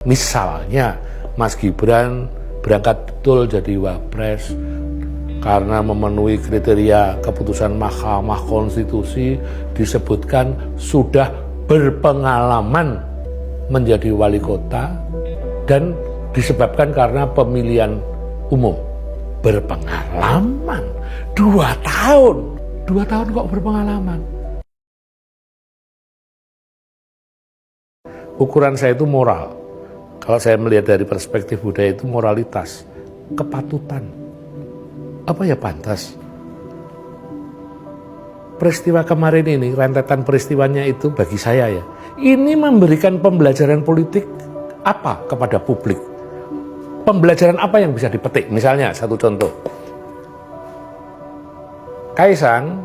Misalnya Mas Gibran berangkat betul jadi wapres karena memenuhi kriteria keputusan Mahkamah Konstitusi, disebutkan sudah berpengalaman menjadi wali kota dan disebabkan karena pemilihan umum. Berpengalaman 2 tahun. 2 tahun kok berpengalaman? Ukuran saya itu moral. Kalau saya melihat dari perspektif budaya itu moralitas, kepatutan. Apa ya pantas? Peristiwa kemarin ini, rentetan peristiwanya itu bagi saya ya, ini memberikan pembelajaran politik apa kepada publik? Pembelajaran apa yang bisa dipetik? Misalnya satu contoh, Kaisang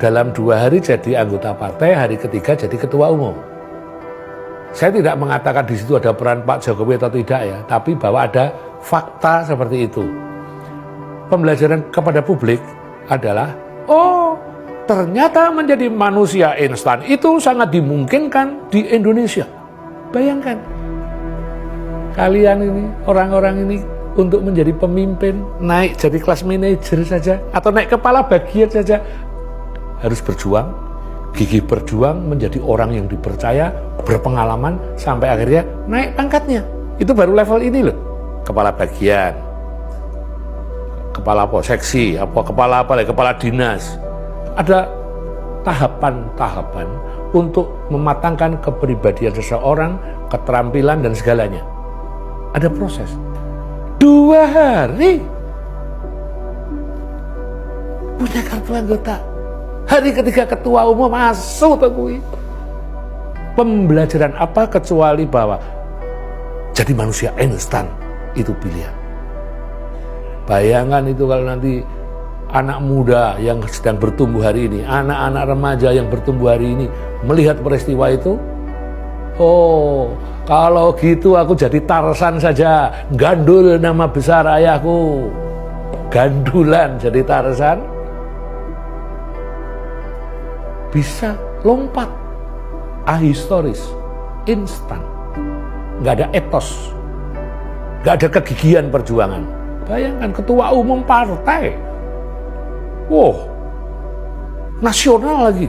dalam 2 hari jadi anggota partai, hari ketiga jadi ketua umum. Saya tidak mengatakan di situ ada peran Pak Jokowi atau tidak ya, tapi bahwa ada fakta seperti itu. Pembelajaran kepada publik adalah, oh ternyata menjadi manusia instan itu sangat dimungkinkan di Indonesia. Bayangkan, kalian ini, orang-orang ini untuk menjadi pemimpin, naik jadi kelas manajer saja, atau naik kepala bagian saja, harus berjuang, gigih berjuang menjadi orang yang dipercaya, berpengalaman, sampai akhirnya naik pangkatnya. Itu baru level ini loh, kepala bagian, kepala seksi, kepala dinas. Ada tahapan-tahapan untuk mematangkan kepribadian seseorang, keterampilan dan segalanya. Ada proses. 2 hari punya kartu anggota. Hari ketiga ketua umum masuk takui. Pembelajaran apa kecuali bahwa jadi manusia instan itu pilihan. Bayangan itu kalau nanti anak muda yang sedang bertumbuh hari ini, anak-anak remaja yang bertumbuh hari ini melihat peristiwa itu, oh kalau gitu aku jadi Tarsan saja, gandul nama besar ayahku, gandulan jadi Tarsan, bisa lompat ahistoris, instan, nggak ada etos, nggak ada kegigihan perjuangan. Bayangkan ketua umum partai, wow, nasional lagi.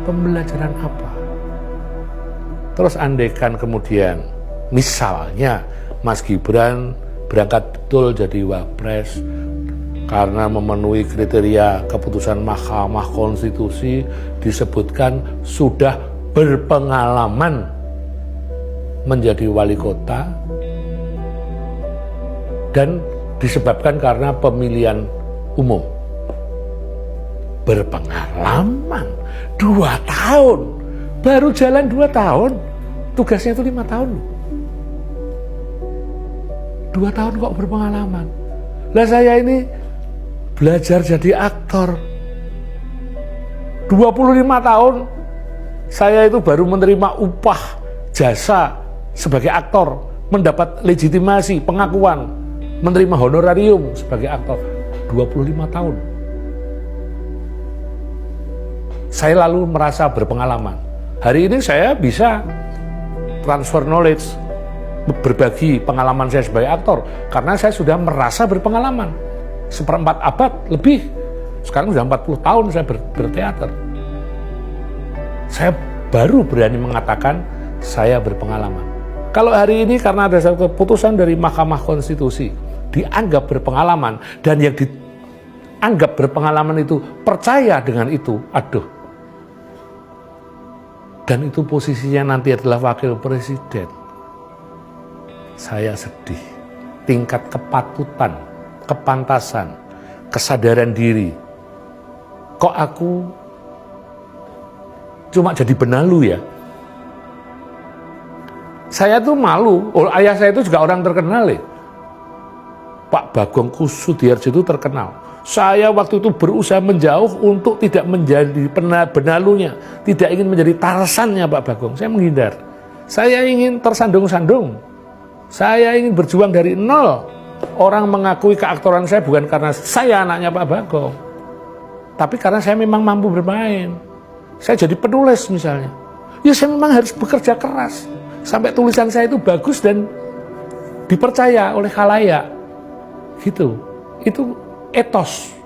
Pembelajaran apa? Terus andaikan kemudian misalnya Mas Gibran berangkat betul jadi wapres karena memenuhi kriteria keputusan Mahkamah Konstitusi, disebutkan sudah berpengalaman menjadi wali kota dan disebabkan karena pemilihan umum. Berpengalaman 2 tahun, baru jalan 2 tahun, tugasnya itu 5 tahun. 2 tahun kok berpengalaman. Lah saya ini belajar jadi aktor 25 tahun, saya itu baru menerima upah jasa sebagai aktor, mendapat legitimasi, pengakuan, menerima honorarium sebagai aktor 25 tahun. Saya lalu merasa berpengalaman. Hari ini saya bisa transfer knowledge, berbagi pengalaman saya sebagai aktor, karena saya sudah merasa berpengalaman. 1/4 abad lebih, sekarang sudah 40 tahun saya berteater. Saya baru berani mengatakan saya berpengalaman. Kalau hari ini karena ada satu keputusan dari Mahkamah Konstitusi, dianggap berpengalaman, dan yang dianggap berpengalaman itu percaya dengan itu, aduh. Dan itu posisinya nanti adalah wakil presiden. Saya sedih. Tingkat kepatutan, kepantasan, kesadaran diri. Kok aku cuma jadi benalu ya? Saya tuh malu. Oh, ayah saya itu juga orang terkenal ya. Pak Bagong Kussudiardja itu terkenal. Saya waktu itu berusaha menjauh untuk tidak menjadi benalunya, tidak ingin menjadi Tarsannya Pak Bagong. Saya menghindar. Saya ingin tersandung-sandung. Saya ingin berjuang dari nol. Orang mengakui keaktoran saya bukan karena saya anaknya Pak Bagong, tapi karena saya memang mampu bermain. Saya jadi penulis misalnya. Ya saya memang harus bekerja keras. sampai tulisan saya itu bagus dan dipercaya oleh khalayak. Gitu. Itu etos